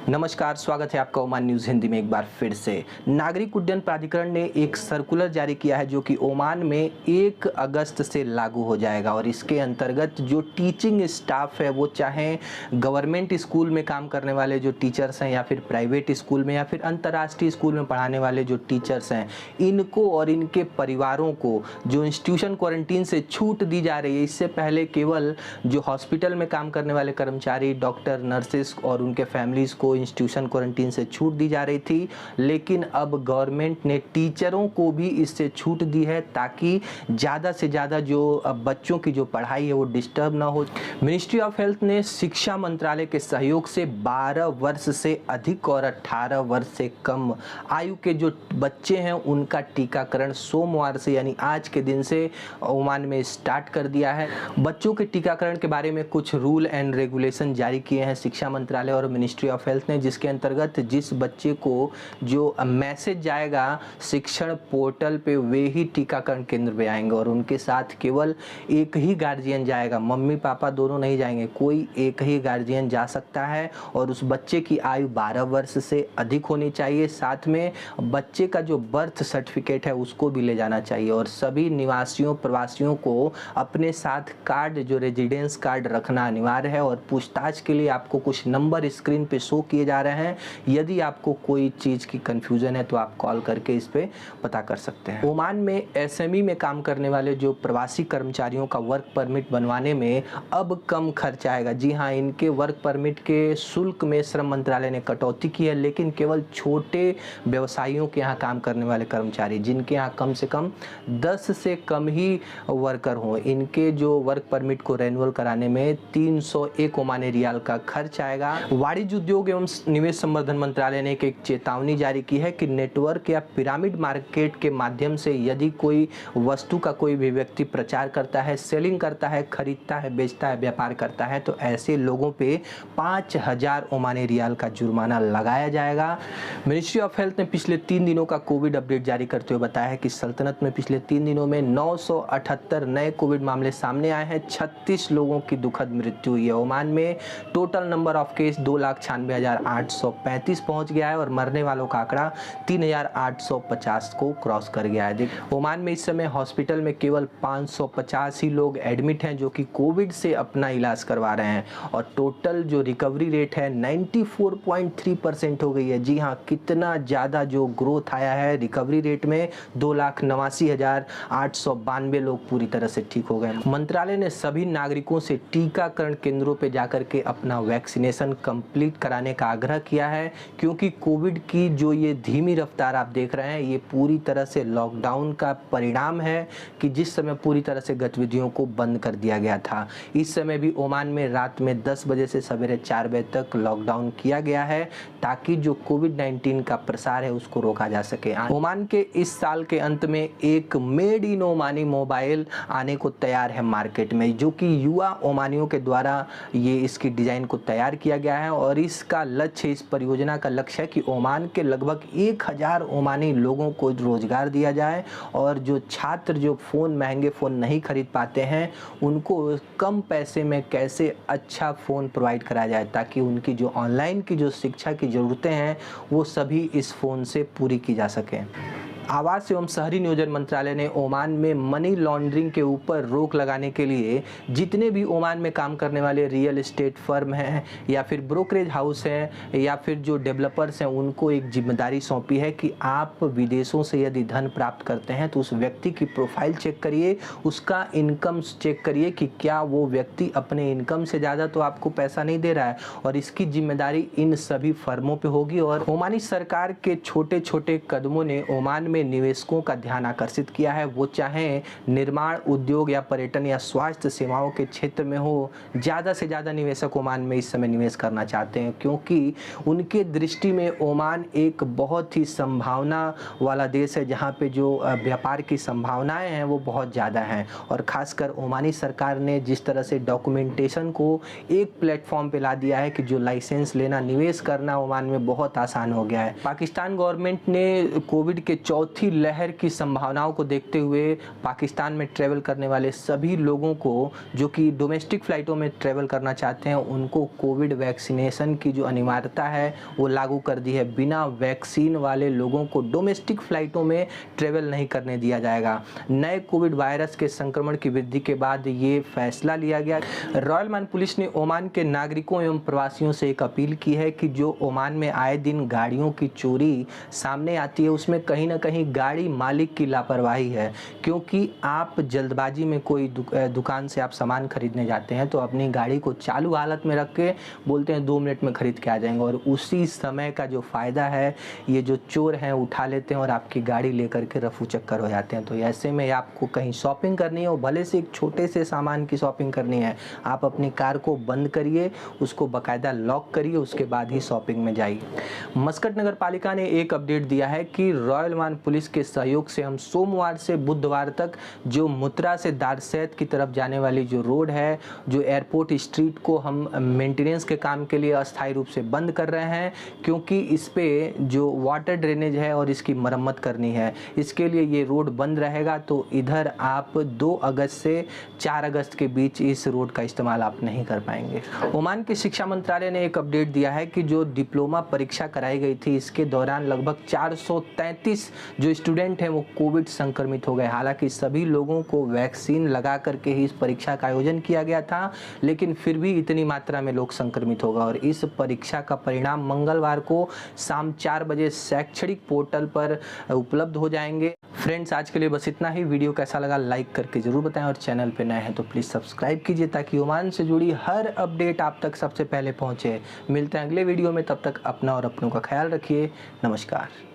नमस्कार, स्वागत है आपका ओमान न्यूज़ हिंदी में एक बार फिर से। नागरिक उड्डयन प्राधिकरण ने एक सर्कुलर जारी किया है जो कि ओमान में 1 अगस्त से लागू हो जाएगा और इसके अंतर्गत जो टीचिंग स्टाफ है वो चाहे गवर्नमेंट स्कूल में काम करने वाले जो टीचर्स हैं या फिर प्राइवेट स्कूल में या फिर अंतर्राष्ट्रीय स्कूल में पढ़ाने वाले जो टीचर्स हैं, इनको और इनके परिवारों को जो इंस्टीट्यूशन क्वारंटीन से छूट दी जा रही है। इससे पहले केवल जो हॉस्पिटल में काम करने वाले कर्मचारी, डॉक्टर, नर्सेस और उनके फैमिलीज़ को इंस्टीट्यूशन क्वारंटीन से छूट दी जा रही थी, लेकिन अब गवर्नमेंट ने टीचरों को भी इससे छूट दी है ताकि ज़्यादा से ज़्यादा जो बच्चों की जो पढ़ाई है वो डिस्टर्ब ना हो। मिनिस्ट्री ऑफ हेल्थ ने शिक्षा मंत्रालय के सहयोग से 12 वर्ष से अधिक और 18 वर्ष से कम आयु के जो बच्चे हैं उनका टीकाकरण सोमवार से यानी आज के दिन से ओमान में स्टार्ट कर दिया है। बच्चों के टीकाकरण के बारे में कुछ रूल एंड रेगुलेशन जारी किए हैं शिक्षा मंत्रालय और मिनिस्ट्री ऑफ हेल्थ ने, जिसके अंतर्गत जिस बच्चे को जो मैसेज जाएगा शिक्षण पोर्टल पे वे ही टीकाकरण केंद्र पे आएंगे और उनके साथ केवल एक ही गार्जियन जाएगा, मम्मी पापा दोनों नहीं जाएंगे, कोई एक ही गार्जियन जा सकता है और उस बच्चे की आयु 12 वर्ष से अधिक होनी चाहिए। साथ में बच्चे का जो बर्थ सर्टिफिकेट है उसको भी ले जाना चाहिए और सभी निवासियों प्रवासियों को अपने साथ कार्ड जो रेजिडेंस कार्ड रखना अनिवार्य है और पूछताछ के लिए आपको कुछ नंबर स्क्रीन पे शो किए जा रहे हैं। यदि आपको कोई चीज़ की कंफ्यूजन है तो आप कॉल करके इस पे पता कर सकते हैं। ओमान में एसएमई में काम करने वाले जो प्रवासी कर्मचारियों का वर्क परमिट बनवाने में अब कम खर्च आएगा। जी हाँ, इनके वर्क परमिट के शुल्क में श्रम मंत्रालय ने कटौती की है, लेकिन केवल छोटे व्यवसायियों के यहाँ काम करने वाले कर्मचारी जिनके यहाँ कम से कम 10 से कम ही वर्कर हों, इनके जो वर्क परमिट को रेन्युअल कराने में 301 ओमानी रियाल का खर्च आएगा। वाणिज्य उद्योग एवं निवेश संवर्धन मंत्रालय ने एक चेतावनी जारी की है कि नेटवर्क या पिरामिड मार्केट के माध्यम से यदि कोई वस्तु का कोई भी व्यक्ति प्रचार करता है, सेलिंग करता है, खरीदता है, बेचता है, व्यापार करता है तो ऐसे लोगों पे 5000 ओमानी रियाल का जुर्माना लगाया जाएगा। मिनिस्ट्री ऑफ हेल्थ ने पिछले 3 दिनों का कोविड अपडेट जारी करते हुए बताया है कि सल्तनत में पिछले 3 दिनों में 978 नए कोविड मामले सामने आए हैं। 36 लोगों की दुखद मृत्यु हुई है। ओमान में टोटल नंबर ऑफ केस 2,96,835 पहुंच गया है और मरने वालों का आंकड़ा 3,850 को क्रॉस कर गया है। ओमान में इस समय हॉस्पिटल में केवल 550 ही लोग एडमिट हैं जो कि कोविड से अपना इलाज करवा रहे हैं और टोटल जो रिकवरी रेट है 94.3% हो गई है। जी हाँ, कितना ज़्यादा जो ग्रोथ आया है रिकवरी रेट में। 2,89,892 लोग पूरी तरह से ठीक हो गए। मंत्रालय ने सभी नागरिकों से टीकाकरण केंद्रों पर जाकर के अपना वैक्सीनेशन कंप्लीट कराने का आग्रह किया है, क्योंकि कोविड की जो ये धीमी रफ्तार आप देख रहे हैं ये पूरी तरह से लॉकडाउन का परिणाम है कि जिस समय पूरी तरह से गतिविधियों को बंद कर दिया गया था। इस समय भी ओमान में रात में 10 बजे से सवेरे 4 बजे तक लॉकडाउन किया गया है ताकि जो कोविड-19 का प्रसार है उसको रोका जा सके। ओमान के इस साल के अंत में एक मेड इन ओमानी मोबाइल आने को तैयार है मार्केट में, जो कि युवा ओमानियों के द्वारा ये इसकी डिज़ाइन को तैयार किया गया है और इसका लक्ष्य, इस परियोजना का लक्ष्य है कि ओमान के लगभग 1000 ओमानी लोगों को रोजगार दिया जाए और जो छात्र जो फ़ोन, महंगे फ़ोन नहीं खरीद पाते हैं उनको कम पैसे में कैसे अच्छा फ़ोन प्रोवाइड कराया जाए ताकि उनकी जो ऑनलाइन की जो शिक्षा की ज़रूरतें हैं वो सभी इस फ़ोन से पूरी की जा सकें। आवास एवं शहरी नियोजन मंत्रालय ने ओमान में मनी लॉन्ड्रिंग के ऊपर रोक लगाने के लिए जितने भी ओमान में काम करने वाले रियल एस्टेट फर्म हैं या फिर ब्रोकरेज हाउस हैं या फिर जो डेवलपर्स हैं उनको एक जिम्मेदारी सौंपी है कि आप विदेशों से यदि धन प्राप्त करते हैं तो उस व्यक्ति की प्रोफाइल चेक करिए, उसका इनकम चेक करिए कि क्या वो व्यक्ति अपने इनकम से ज़्यादा तो आपको पैसा नहीं दे रहा है और इसकी जिम्मेदारी इन सभी फर्मों पर होगी। और ओमानी सरकार के छोटे छोटे कदमों ने ओमान में निवेशकों का ध्यान आकर्षित किया है, वो चाहे निर्माण उद्योग या पर्यटन या स्वास्थ्य सेवाओं के क्षेत्र में हो। ज़्यादा से ज़्यादा निवेशक ओमान में इस समय निवेश करना चाहते हैं क्योंकि उनके दृष्टि में ओमान एक बहुत ही संभावना वाला देश है जहाँ पे जो व्यापार की संभावनाएं हैं वो बहुत ज़्यादा हैं और ख़ासकर ओमानी सरकार ने जिस तरह से डॉक्यूमेंटेशन को एक प्लेटफॉर्म पे ला दिया है कि जो लाइसेंस लेना, निवेश करना ओमान में बहुत आसान हो गया है। पाकिस्तान गवर्नमेंट ने कोविड के चौथे चौथी लहर की संभावनाओं को देखते हुए पाकिस्तान में ट्रैवल करने वाले सभी लोगों को जो कि डोमेस्टिक फ़्लाइटों में ट्रैवल करना चाहते हैं उनको कोविड वैक्सीनेशन की जो अनिवार्यता है वो लागू कर दी है। बिना वैक्सीन वाले लोगों को डोमेस्टिक फ़्लाइटों में ट्रैवल नहीं करने दिया जाएगा। नए कोविड वायरस के संक्रमण की वृद्धि के बाद ये फैसला लिया गया। रॉयल ओमान पुलिस ने ओमान के नागरिकों एवं प्रवासियों से एक अपील की है कि जो ओमान में आए दिन गाड़ियों की चोरी सामने आती है उसमें कहीं ना कहीं गाड़ी मालिक की लापरवाही है, क्योंकि आप जल्दबाजी में कोई दुकान से आप सामान खरीदने जाते हैं तो अपनी गाड़ी को चालू हालत में रख के बोलते हैं 2 मिनट में खरीद के आ जाएंगे, और उसी समय का जो फ़ायदा है ये जो चोर हैं उठा लेते हैं और आपकी गाड़ी लेकर के रफू चक्कर हो जाते हैं। तो ऐसे में आपको कहीं शॉपिंग करनी है और भले से एक छोटे से सामान की शॉपिंग करनी है, आप अपनी कार को बंद करिए, उसको बाकायदा लॉक करिए, उसके बाद ही शॉपिंग में जाइए। मस्कट नगर पालिका ने एक अपडेट दिया है कि रॉयल ओमान पुलिस के सहयोग से हम सोमवार से बुधवार तक जो मुत्रा से दारसैत की तरफ जाने वाली जो रोड है, जो एयरपोर्ट स्ट्रीट को हम मेंटेनेंस के काम के लिए अस्थायी रूप से बंद कर रहे हैं, क्योंकि इस पे जो वाटर ड्रेनेज है और इसकी मरम्मत करनी है, इसके लिए ये रोड बंद रहेगा। तो इधर आप 2 अगस्त से 4 अगस्त के बीच इस रोड का इस्तेमाल आप नहीं कर पाएंगे। ओमान के शिक्षा मंत्रालय ने एक अपडेट दिया है कि जो डिप्लोमा परीक्षा कराई गई थी इसके दौरान लगभग 433 जो स्टूडेंट हैं वो कोविड संक्रमित हो गए। हालांकि सभी लोगों को वैक्सीन लगा करके ही इस परीक्षा का आयोजन किया गया था, लेकिन फिर भी इतनी मात्रा में लोग संक्रमित हो गए और इस परीक्षा का परिणाम मंगलवार को शाम 4 बजे शैक्षणिक पोर्टल पर उपलब्ध हो जाएंगे। फ्रेंड्स, आज के लिए बस इतना ही। वीडियो कैसा लगा लाइक करके जरूर बताएं और चैनल पे नए हैं तो प्लीज़ सब्सक्राइब कीजिए ताकि ओमान से जुड़ी हर अपडेट आप तक सबसे पहले पहुंचे। मिलते हैं अगले वीडियो में, तब तक अपना और अपनों का ख्याल रखिए। नमस्कार।